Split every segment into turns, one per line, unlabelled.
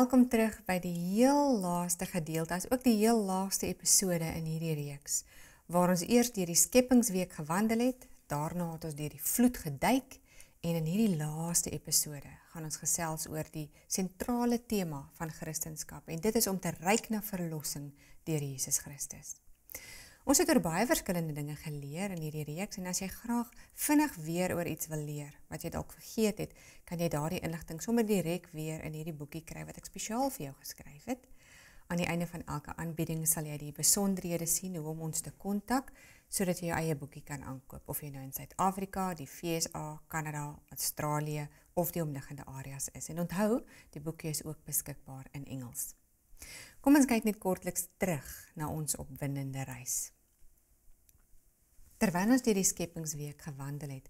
Welkom terug by die heel laaste gedeelte, as ook die heel laaste episode in hierdie reeks, waar ons eers deur die skepingsweek gewandel het, daarna het ons deur die vloed geduik, en in hierdie laaste episode gaan ons gesels oor die sentrale tema van Christendom, en dit is om te reik na verlossing deur Jesus Christus. Ons het oor baie verskillende dinge geleer in hierdie reeks, en as jy graag vinnig weer oor iets wil leer, wat jy dalk vergeet het, kan jy daardie inligting sommer direk weer in hierdie boekie kry, wat ek spesiaal vir jou geskryf het. Aan die einde van elke aanbieding sal jy die besonderhede sien, hoe om ons te kontak, sodat jy jou eie boekie kan aankoop, of jy nou in Suid-Afrika, die VSA, Kanada, Australië, of die omliggende areas is. En onthou, die boekie is ook beskikbaar in Engels. Kom ons kyk net kortliks terug na ons opwindende reis. Terwyl ons deur die skepingsweek gewandel het,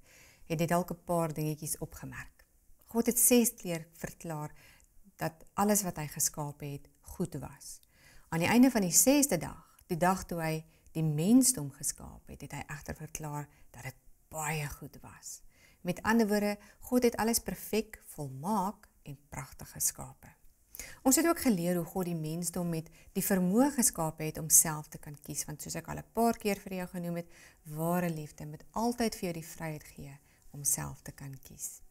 het jy dalk 'n paar dingetjies opgemerk. God het 6 keer verklaar dat alles wat hy geskape het, goed was. Aan die einde van die 6de dag, die dag toe hy die mensdom geskaap het, het hy egter verklaar dat dit baie goed was. Met ander woorde, God het alles perfek, volmaak en pragtig geskape. Ons het ook geleer hoe God die mensdom met die vermoë geskape het om self te kan kies, want soos ek al 'n paar keer vir jou genoem het, ware liefde moet altyd vir jou die vryheid gee om self te kan kies.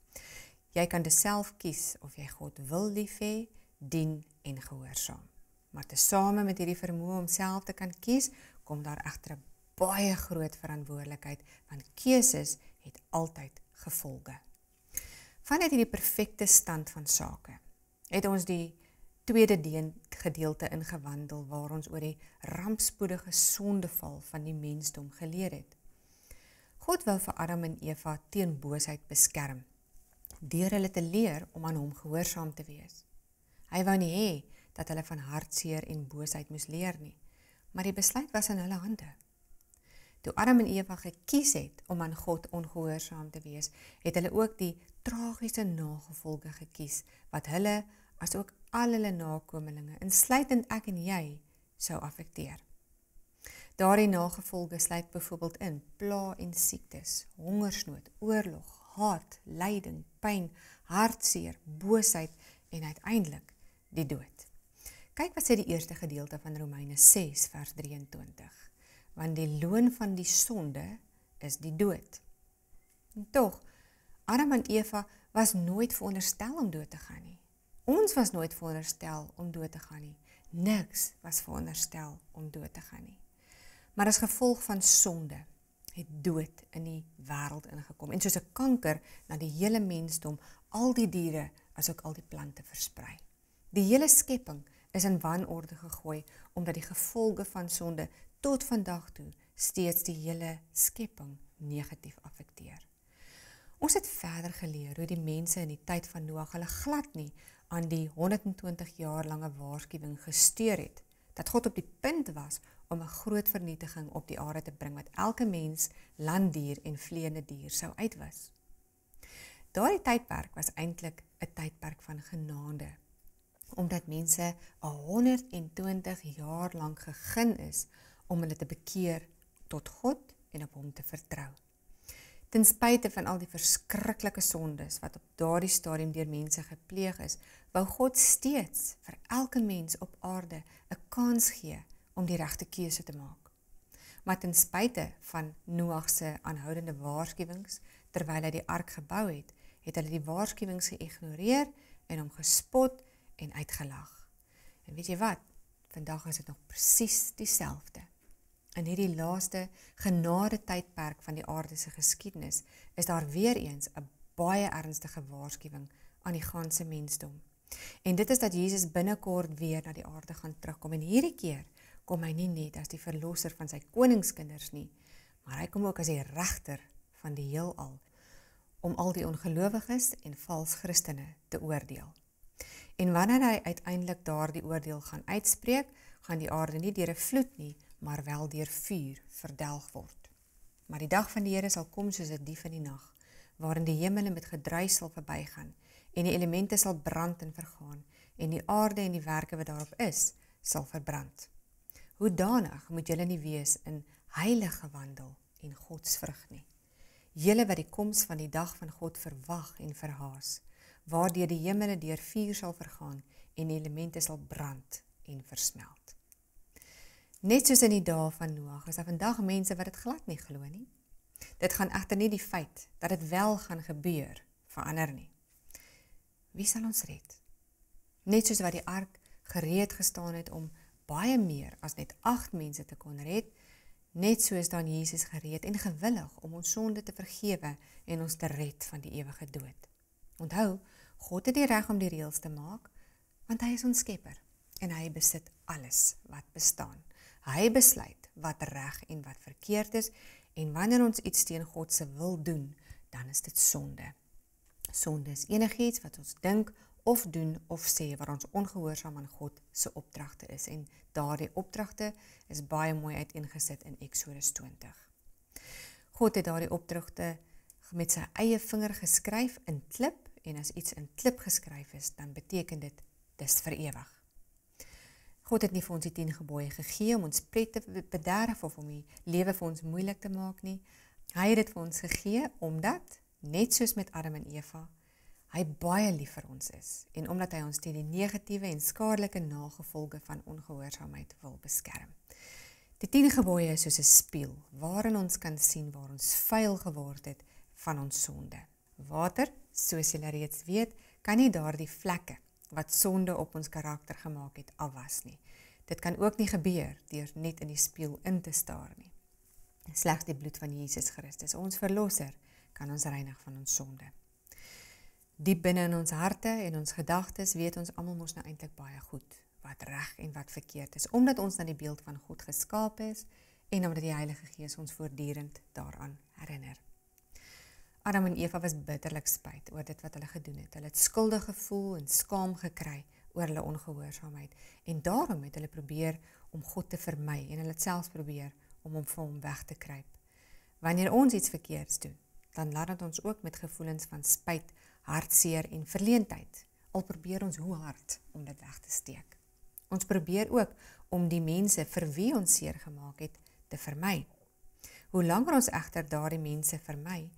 Jy kan dus self kies of jy God wil lief hê, dien en gehoorsaam. Maar tesame met hierdie vermoë om self te kan kies, kom daar egter 'n baie groot verantwoordelikheid, want keuses het altyd gevolge. Vanuit hierdie perfekte stand van sake, het ons die tweede gedeelte ingewandel, waar ons oor die rampspoedige sondeval van die mensdom geleer het. God wou vir Adam en Eva teen boosheid beskerm, deur hulle te leer om aan hom gehoorsaam te wees. Hy wou nie hê dat hulle van hartseer en boosheid moes leer nie, maar die besluit was in hulle hande. Toe Adam en Eva gekies het om aan God ongehoorsaam te wees, het hulle ook die tragiese nagevolge gekies, wat hulle, as ook al hulle nakomelinge, insluitend ek en jy, sou affekteer. Daardie nagevolge sluit byvoorbeeld in pla en siektes, hongersnood, oorlog, haat, lyding, pyn, hartseer, boosheid en uiteindelik die dood. Kyk wat sê die eerste gedeelte van Romeine 6 vers 23. Want die loon van die sonde is die dood. En tog, Adam en Eva was nooit veronderstel om dood te gaan nie. Ons was nooit veronderstel om dood te gaan nie. Niks was veronderstel om dood te gaan nie. Maar as gevolg van sonde het dood in die wêreld ingekom. En soos 'n kanker na die hele mensdom, al die diere as ook al die plante versprei. Die hele skepping is in wanorde gegooi, omdat die gevolge van sonde tot vandag toe steeds die hele skepping negatief affekteer. Ons het verder geleer hoe die mense in die tyd van Noag hulle glad nie aan die 120 jaar lange waarskuwing gesteer het, dat God op die punt was om 'n groot vernietiging op die aarde te bring, wat elke mens, landdier en vleiende dier sou uitwis. Daardie tydperk was eintlik 'n tydperk van genade, omdat mense 120 jaar lank gegun is om hulle te bekeer tot God en op hom te vertrou. Ten spyte van al die verskriklike sondes wat op daardie stadium deur mense gepleeg is, wou God steeds vir elke mens op aarde 'n kans gee om die regte keuse te maak. Maar ten spyte van Noag se aanhoudende waarskuwings, terwyl hy die ark gebou het, het hulle die waarskuwings geïgnoreer en hom gespot en uitgelag. En weet jy wat? Vandag is dit nog presies dieselfde. In hierdie laaste genade tydperk van die aardse geskiedenis is daar weer eens 'n baie ernstige waarskuwing aan die ganse mensdom. En dit is dat Jesus binnekort weer na die aarde gaan terugkom. En hierdie keer kom hy nie net as die verlosser van sy koningskinders nie, maar hy kom ook as die regter van die heelal, om al die ongelowiges en vals Christene te oordeel. En wanneer hy uiteindelik daardie oordeel gaan uitspreek, gaan die aarde nie deur 'n vloed nie, maar wel deur vuur verdelg word. Maar die dag van die Here sal kom soos 'n dief in die nag, waarin die hemele met gedruis sal verbygaan, en die elemente sal brand en vergaan, en die aarde en die werke wat daarop is, sal verbrand. Hoedanig moet julle nie wees in heilige wandel en godsvrug nie. Julle wat die koms van die dag van God verwag en verhaas, waardeur die hemele deur vuur sal vergaan en die elemente sal brand en versmelt. Net soos in die dae van Noag, is daar vandag mense wat dit glad nie glo nie. Dit gaan egter nie die feit dat dit wel gaan gebeur verander nie. Wie sal ons red? Net soos wat die ark gereed gestaan het om baie meer as net 8 mense te kon red, net so is dan Jesus gereed en gewillig om ons sonde te vergewe en ons te red van die ewige dood. Onthou, God het die reg om die reëls te maak, want hy is ons skepper en hy besit alles wat bestaan. Hy besluit wat reg en wat verkeerd is, en wanneer ons iets teen God se wil doen, dan is dit sonde. Sonde is enigiets wat ons dink of doen of sê waar ons ongehoorsaam aan God se opdragte is, en daardie opdragte is baie mooi uiteengesit in Eksodus 20. God het daardie opdragte met sy eie vinger geskryf in klip, en as iets in klip geskryf is, dan beteken dit, dis vir ewig. God het nie vir ons die 10 gebooie gegee om ons pret te bederf of om die lewe vir ons moeilik te maak nie. Hy het dit vir ons gegee omdat, net soos met Adam en Eva, hy baie lief vir ons is, en omdat hy ons teen die negatiewe en skadelike nagevolge van ongehoorsaamheid wil beskerm. Die 10 gebooie is soos 'n spieël, waarin ons kan sien waar ons vuil geword het van ons sonde. Water, soos julle reeds weet, kan nie daardie vlekke wat sonde op ons karakter gemaak het, afwas nie. Dit kan ook nie gebeur deur net in die spieël in te staar nie. Slegs die bloed van Jesus Christus, ons verlosser, kan ons reinig van ons sonde. Diep binne in ons harte en ons gedagtes weet ons almal mos nou eintlik baie goed wat reg en wat verkeerd is, omdat ons na die beeld van God geskaap is en omdat die Heilige Gees ons voortdurend daaraan herinner. Adam en Eva was bitterlik spyt oor dit wat hulle gedoen het. Hulle het skuldig gevoel en skaam gekry oor hulle ongehoorsaamheid, en daarom het hulle probeer om God te vermy, en hulle het selfs probeer om hom vir hom weg te kruip. Wanneer ons iets verkeerds doen, dan laat dit ons ook met gevoelens van spyt, hartseer en verleentheid, al probeer ons hoe hard om dit weg te steek. Ons probeer ook om die mense vir wie ons seer gemaak het, te vermy. Hoe langer ons egter daardie mense vermy,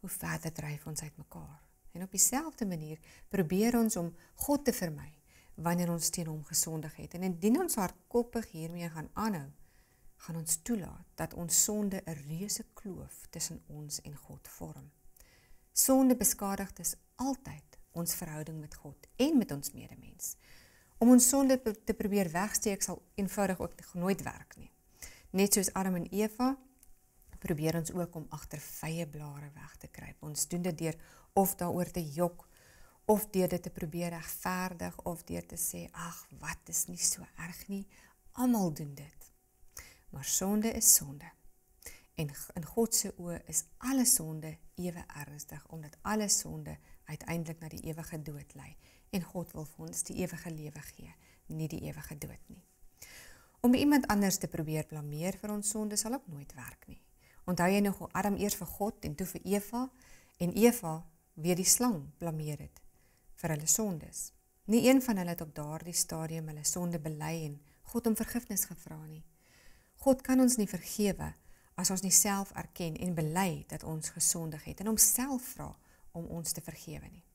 hoe verder dryf ons uit mekaar. En op dieselfde manier probeer ons om God te vermy, wanneer ons teen hom gesondig het. En indien ons hardkoppig hiermee gaan aanhou, gaan ons toelaat dat ons sonde 'n reuse kloof tussen ons en God vorm. Sonde beskadig dus altyd ons verhouding met God en met ons medemens. Om ons sonde te probeer wegsteek sal eenvoudig ook nooit werk nie. Net soos Adam en Eva, probeer ons ook om agter vye blare weg te kruip. Ons doen dit deur of daaroor te jok, of deur dit te probeer regverdig, of deur te sê, ag, wat is nie so erg nie, almal doen dit. Maar sonde is sonde. En in God se oë is alle sonde ewe ernstig, omdat alle sonde uiteindelik na die ewige dood lei. En God wil vir ons die ewige lewe gee, nie die ewige dood nie. Om iemand anders te probeer blameer vir ons sonde sal ook nooit werk nie. Onthou jy nog hoe Adam eers vir God en toe vir Eva, en Eva weer die slang blameer het vir hulle sondes. Nie een van hulle het op daardie stadium hulle sonde bely en God om vergifnis gevra nie. God kan ons nie vergewe as ons nie self erken en bely dat ons gesondig het en hom self vra om ons te vergewe nie.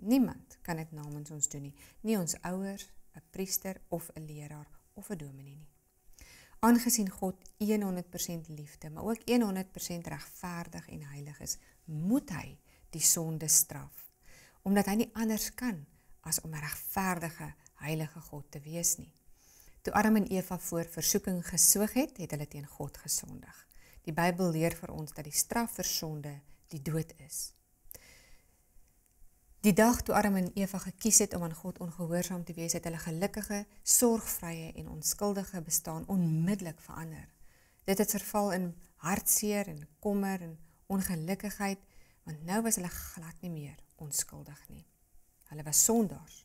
Niemand kan dit namens ons doen nie, nie ons ouers, 'n priester of 'n leraar of 'n dominee nie. Aangesien God 100% liefde, maar ook 100% regverdig en heilig is, moet hy die sonde straf, omdat hy nie anders kan as om 'n regverdige, heilige God te wees nie. Toe Adam en Eva voor versoeking gesoog het, het hulle teen God gesondig. Die Bybel leer vir ons dat die straf vir sonde die dood is. Die dag toe Adam en Eva gekies het om aan God ongehoorsaam te wees, het hulle gelukkige, sorgvrye en onskuldige bestaan onmiddellik verander. Dit het verval in hartseer en kommer en ongelukkigheid, want nou was hulle glad nie meer onskuldig nie. Hulle was sondaars,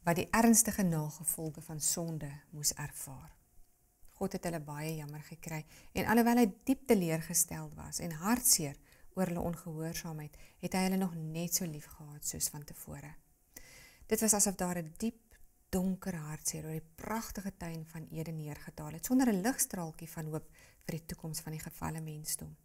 wat die ernstige nagevolge van sonde moes ervaar. God het hulle baie jammer gekry, en alhoewel hy diep teleurgesteld was en hartseer oor hulle ongehoorsaamheid, het hy hulle nog net so lief gehad soos van tevore. Dit was asof daar 'n diep, donker hartseer oor die pragtige tuin van Eden neergedaal het, sonder 'n ligstraaltjie van hoop vir die toekoms van die gevalle mensdom.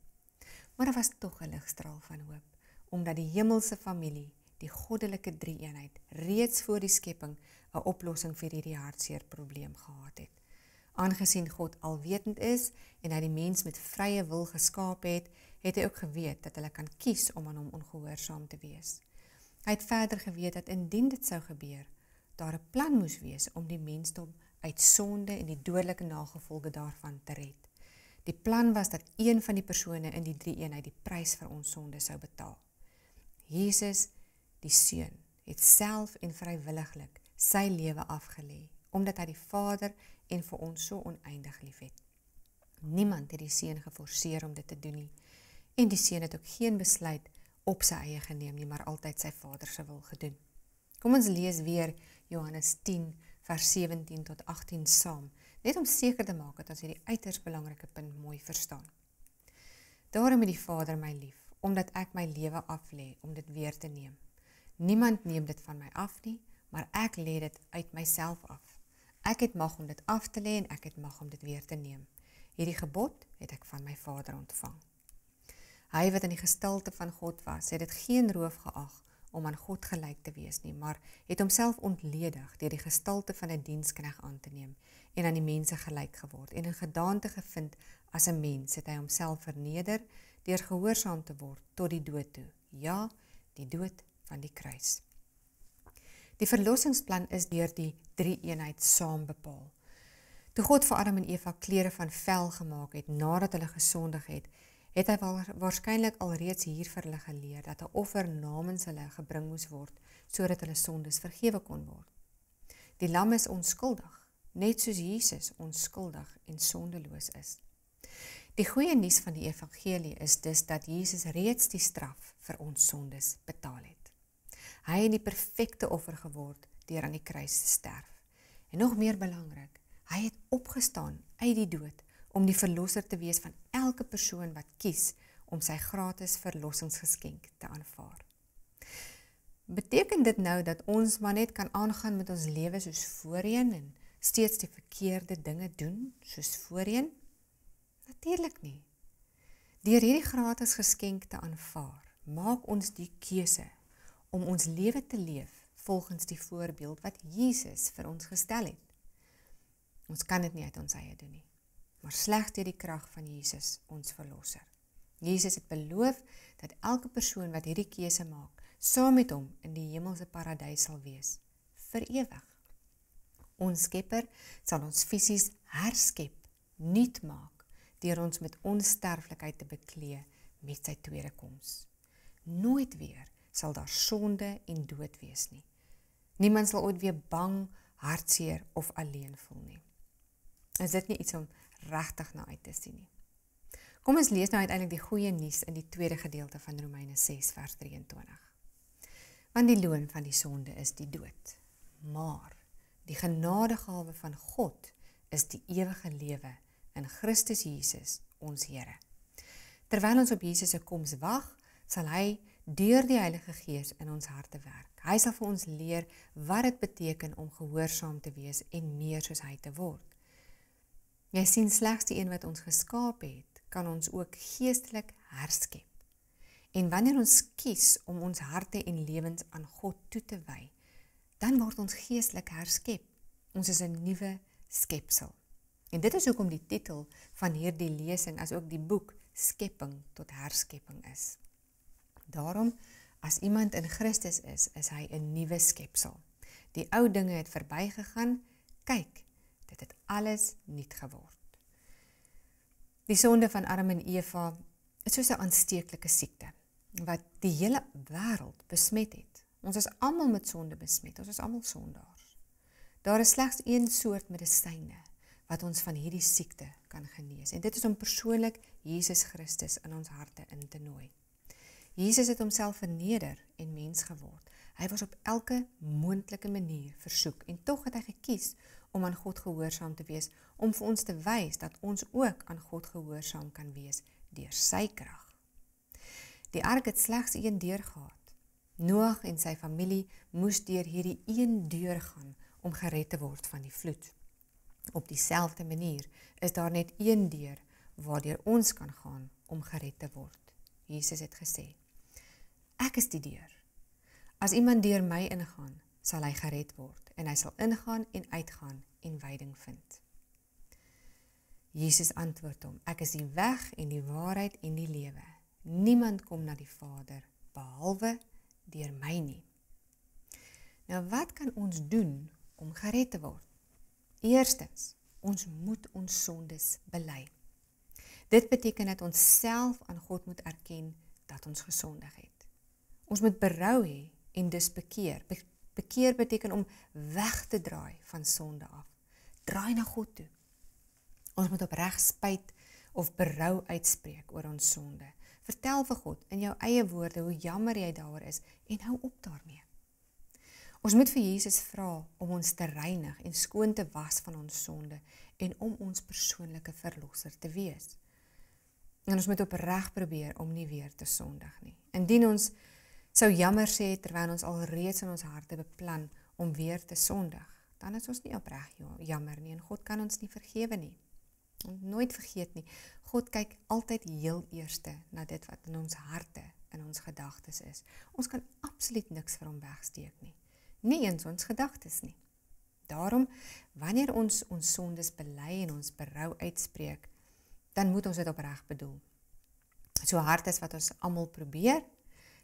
Maar daar was tog 'n ligstraal van hoop, omdat die hemelse familie, die goddelike drie-eenheid, reeds voor die skepping 'n oplossing vir hierdie hartseer probleem gehad het. Aangesien God alwetend is en hy die mens met vrye wil geskaap het, het hy ook geweet dat hulle kan kies om aan hom ongehoorsaam te wees. Hy het verder geweet dat indien dit sou gebeur, daar 'n plan moes wees om die mensdom uit sonde en die dodelike nagevolge daarvan te red. Die plan was dat een van die persone in die drie-eenheid die prys vir ons sonde sou betaal. Jesus, die Seun, het self en vrywilliglik sy lewe afgelê, omdat hy die Vader en vir ons so oneindig liefhet. Niemand het die Seun geforseer om dit te doen nie, en die Seun het ook geen besluit op sy eie geneem nie, maar altyd sy Vader se wil gedoen. Kom ons lees weer Johannes 10 vers 17 tot 18 saam, net om seker te maak dat ons hierdie uiters belangrike punt mooi verstaan. Daarom het die Vader my lief, omdat ek my lewe aflê om dit weer te neem. Niemand neem dit van my af nie, maar ek lê dit uit myself af. Ek het mag om dit af te lê en ek het mag om dit weer te neem. Hierdie gebod het ek van my Vader ontvang. Hy wat in die gestalte van God was, het dit geen roof geag om aan God gelyk te wees nie, maar het homself ontledig deur die gestalte van 'n diensknegt aan te neem en aan die mense gelyk geword, en in gedaante gevind as 'n mens het hy homself verneder deur gehoorsaam te word tot die dood toe, ja, die dood van die kruis. Die verlossingsplan is deur die drie-eenheid saam bepaal. Toe God vir Adam en Eva klere van vel gemaak het nadat hulle gesondig het hy waarskynlik alreeds hier vir hulle geleer dat 'n offer namens hulle gebring moes word, sodat hulle sondes vergewe kon word. Die lam is onskuldig, net soos Jesus onskuldig en sondeloos is. Die goeie nuus van die evangelie is dus dat Jesus reeds die straf vir ons sondes betaal het. Hy het die perfekte offer geword deur aan die kruis te sterf. En nog meer belangrik, hy het opgestaan uit die dood om die verlosser te wees van elke persoon wat kies om sy gratis verlossingsgeskenk te aanvaar. Beteken dit nou dat ons maar net kan aangaan met ons lewe soos voorheen en steeds die verkeerde dinge doen soos voorheen? Natuurlik nie. Deur hierdie gratis geskenk te aanvaar, maak ons die keuse om ons lewe te leef volgens die voorbeeld wat Jesus vir ons gestel het. Ons kan dit nie uit ons eie doen nie, maar slegs deur die krag van Jesus, ons verlosser. Jesus het beloof dat elke persoon wat hierdie keuse maak, saam met hom in die hemelse paradys sal wees, vir ewig. Ons Skepper sal ons fisies herskep, nuut maak, deur ons met onsterflikheid te beklee met sy tweede koms. Nooit weer sal daar sonde en dood wees nie. Niemand sal ooit weer bang, hartseer of alleen voel nie. Is dit nie iets om regtig na uit te sien nie? Kom ons lees nou uiteindelik die goeie nuus in die tweede gedeelte van Romeine 6 vers 23. Want die loon van die sonde is die dood, maar die genadegawe van God is die ewige lewe in Christus Jesus, ons Here. Terwyl ons op Jesus se koms wag, sal hy deur die Heilige Gees in ons harte werk. Hy sal vir ons leer wat dit beteken om gehoorsaam te wees en meer soos hy te word. Jy sien, slegs die een wat ons geskaap het, kan ons ook geestelik herskep. En wanneer ons kies om ons harte en lewens aan God toe te wy, dan word ons geestelik herskep. Ons is 'n nuwe skepsel. En dit is hoekom die titel van hierdie lesing as ook die boek Skepping tot Herskepping is. Daarom, as iemand in Christus is hy 'n nuwe skepsel. Die ou dinge het verbygegaan, kyk, dit het alles nuut geword. Die sonde van Adam en Eva is soos 'n aansteeklike siekte, wat die hele wêreld besmet het. Ons is almal met sonde besmet, ons is almal sondaars. Daar is slegs een soort medisyne wat ons van hierdie siekte kan genees. En dit is om persoonlik Jesus Christus in ons harte in te nooi. Jesus het homself verneder en mens geword. Hy was op elke moontlike manier versoek en tog het hy gekies om aan God gehoorsaam te wees, om vir ons te wys dat ons ook aan God gehoorsaam kan wees deur sy krag. Die ark het slegs een deur gehad. Noag en sy familie moes deur hierdie een deur gaan om gered te word van die vloed. Op dieselfde manier is daar net een deur waardeur ons kan gaan om gered te word. Jesus het gesê, ek is die deur. As iemand deur my ingaan, sal hy gered word en hy sal ingaan en uitgaan en wyding vind. Jesus antwoord hom, ek is die weg en die waarheid en die lewe. Niemand kom na die Vader behalwe deur my nie. Nou wat kan ons doen om gered te word? Eerstens, ons moet ons sondes bely. Dit beteken dat ons self aan God moet erken dat ons gesondig het. Ons moet berou hê en dus bekeer. Bekeer beteken om weg te draai van sonde af. Draai na God toe. Ons moet opreg spyt of berou uitspreek oor ons sonde. Vertel vir God in jou eie woorde hoe jammer jy daaroor is en hou op daarmee. Ons moet vir Jesus vra om ons te reinig en skoon te was van ons sonde en om ons persoonlike verlosser te wees. En ons moet opreg probeer om nie weer te sondig nie. Indien ons sou jammer sê terwyl ons al reeds in ons harte beplan om weer te sondig, dan is ons nie opreg jammer nie en God kan ons nie vergewe nie. En nooit vergeet nie, God kyk altyd heel eerste na dit wat in ons harte, in ons gedagtes is. Ons kan absoluut niks vir hom wegsteek nie. Nie eens ons gedagtes nie. Daarom, wanneer ons sondes bely en ons berou uitspreek, dan moet ons dit opreg bedoel. So hard as wat ons almal probeer,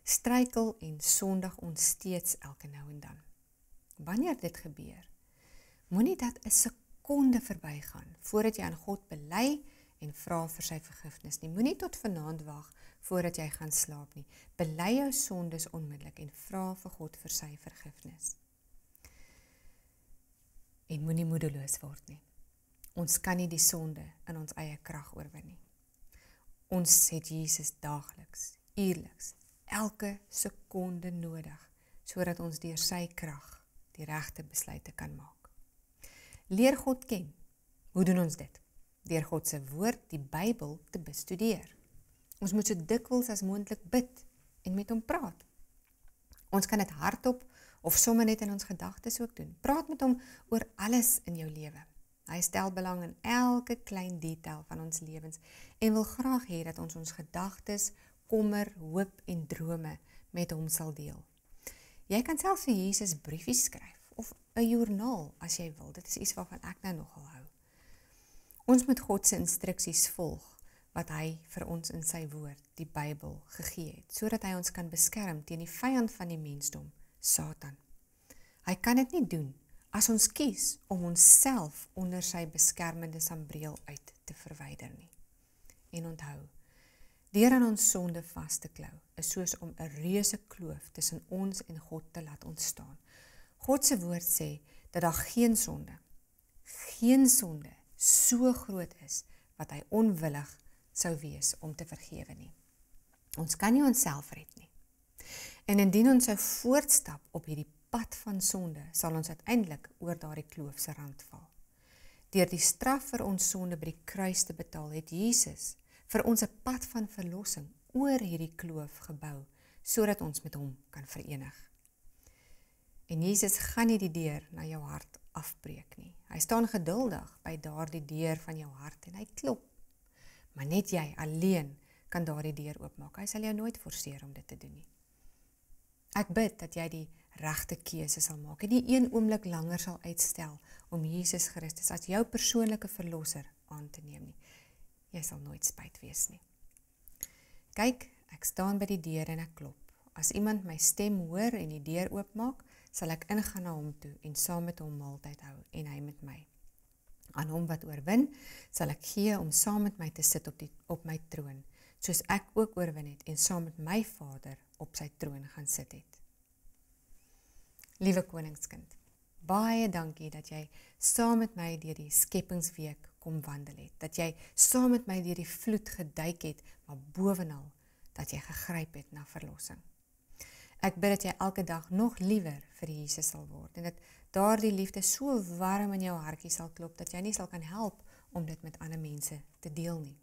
struikel en sondig ons steeds elke nou en dan. Wanneer dit gebeur, moenie dat 'n sekonde verbygaan voordat jy aan God bely en vra vir sy vergifnis nie. Moenie tot vanaand wag voordat jy gaan slaap nie. Bely jou sondes onmiddellik en vra vir God vir sy vergifnis. En moenie moedeloos word nie. Ons kan nie die sonde in ons eie krag oorwin nie. Ons het Jesus daagliks, uurliks, elke sekonde nodig, sodat ons deur sy krag die regte besluite kan maak. Leer God ken. Hoe doen ons dit? Deur God se woord, die Bybel, te bestudeer. Ons moet so dikwels as moontlik bid en met hom praat. Ons kan dit hardop of sommer net in ons gedagtes ook doen. Praat met hom oor alles in jou lewe. Hy stel belang in elke klein detail van ons lewens en wil graag hê dat ons gedagtes, kommer, hoop en drome met hom sal deel. Jy kan selfs vir Jesus briefies skryf of 'n joernaal as jy wil. Dit is iets waarvan ek nou nogal hou. Ons moet God se instruksies volg wat hy vir ons in sy woord, die Bybel, gegee het, sodat hy ons kan beskerm teen die vyand van die mensdom, Satan. Hy kan dit nie doen as ons kies om onsself onder sy beskermende sambreel uit te verwyder nie. En onthou, deur aan ons sonde vas te klou, is soos om 'n reuse kloof tussen ons en God te laat ontstaan. God se woord sê dat daar geen sonde so groot is wat hy onwillig sou wees om te vergewe nie. Ons kan nie onsself red nie. En indien ons sou voortstap op hierdie pad van sonde, sal ons uiteindelik oor daardie kloof se rand val. Deur die straf vir ons sonde by die kruis te betaal, het Jesus vir ons 'n pad van verlossing oor hierdie kloof gebou, sodat ons met hom kan verenig. En Jesus gaan nie die deur na jou hart afbreek nie. Hy staan geduldig by daardie deur van jou hart en hy klop. Maar net jy alleen kan daardie deur oopmaak. Hy sal jou nooit forceer om dit te doen nie. Ek bid dat jy die regte keuse sal maak en nie een oomblik langer sal uitstel om Jesus Christus as jou persoonlike verlosser aan te neem nie. Jy sal nooit spyt wees nie. Kyk, ek staan by die deur en ek klop. As iemand my stem hoor en die deur oopmaak, sal ek ingaan na hom toe en saam met hom maaltyd hou en hy met my. Aan hom wat oorwin, sal ek gee om saam met my te sit op my troon, soos ek ook oorwin het en saam met my Vader op sy troon gaan sit het. Liewe koningskind, baie dankie dat jy saam met my deur die skepingsweek kom wandel het, dat jy saam met my deur die vloed geduik het, maar bovenal dat jy gegryp het na verlossing. Ek bid dat jy elke dag nog liewer vir Jesus sal word en dat daardie liefde so warm in jou hartjie sal klop dat jy nie sal kan help om dit met ander mense te deel nie.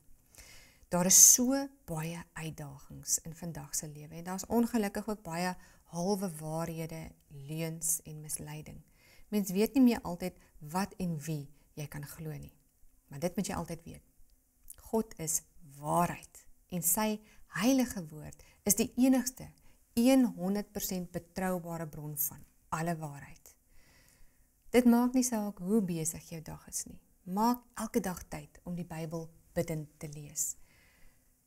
Daar is so baie uitdagings in vandag se lewe en daar's ongelukkig ook baie halwe waarhede, leuns en misleiding. Mens weet nie meer altyd wat en wie jy kan glo nie. Maar dit moet jy altyd weet. God is waarheid en sy heilige woord is die enigste 100% betroubare bron van alle waarheid. Dit maak nie saak hoe besig jou dag is nie. Maak elke dag tyd om die Bybel bidtend te lees.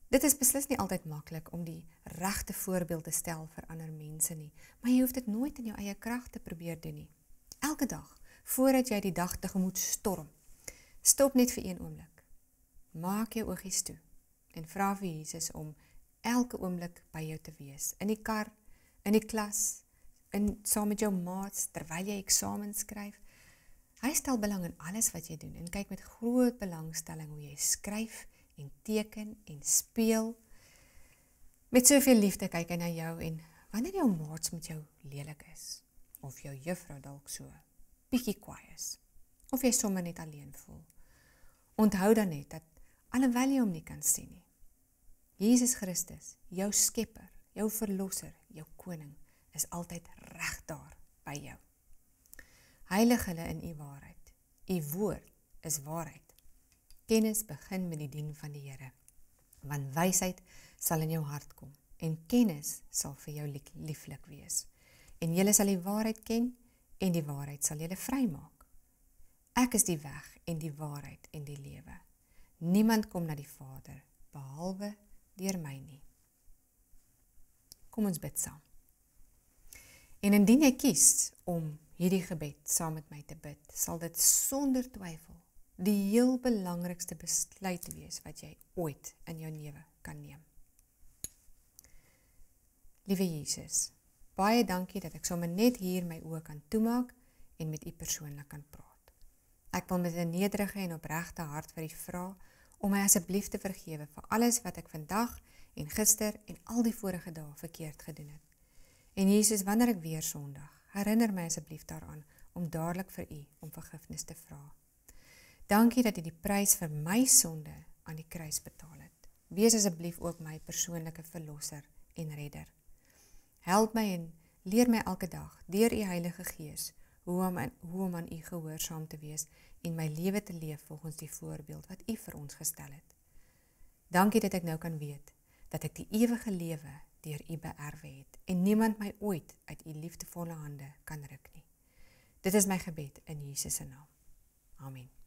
Dit is beslis nie altyd maklik om die regte voorbeeld te stel vir ander mense nie, maar jy hoef dit nooit in jou eie krag te probeer doen nie. Elke dag, voordat jy die dag tegemoet storm, stop net vir 1 oomblik. Maak jou oogies toe en vra vir Jesus om elke oomblik by jou te wees. In die kar, in die klas, saam met jou maats, terwyl jy eksamen skryf. Hy stel belang in alles wat jy doen en kyk met groot belangstelling hoe jy skryf en teken en speel. Met soveel liefde kyk hy na jou en wanneer jou maats met jou lelik is, of jou juffrou dalk so bietjie kwaai is, of jy sommer net alleen voel, onthou dan net dat alhoewel jy hom nie kan sien nie, Jesus Christus, jou skepper, jou verlosser, jou koning, is altyd reg daar by jou. Heilig hulle in u waarheid. U woord is waarheid. Kennis begin met die dien van die Here, want wysheid sal in jou hart kom en kennis sal vir jou lieflik wees. En julle sal die waarheid ken en die waarheid sal julle vrymaak. Ek is die weg en die waarheid en die lewe. Niemand kom na die Vader behalwe deur my nie. Kom ons bid saam. En indien jy kies om hierdie gebed saam met my te bid, sal dit sonder twyfel die heel belangrikste besluit wees wat jy ooit in jou lewe kan neem. Liewe Jesus, baie dankie dat ek sommer net hier my oë kan toemaak en met u persoonlik kan praat. Ek wil met 'n nederige en opregte hart vir u vra om my asseblief te vergewe vir alles wat ek vandag en gister en al die vorige dae verkeerd gedoen het. En Jesus, wanneer ek weer sondig, herinner my asseblief daaraan om dadelik vir u om vergifnis te vra. Dankie dat u die prys vir my sonde aan die kruis betaal het. Wees asseblief ook my persoonlike verlosser en redder. Help my en leer my elke dag deur u Heilige Gees hoe om aan u gehoorsaam te wees en my lewe te leef volgens die voorbeeld wat u vir ons gestel het. Dankie dat ek nou kan weet dat ek die ewige lewe deur u beerwe het en niemand my ooit uit u liefdevolle hande kan ruk nie. Dit is my gebed in Jesus se naam. Amen.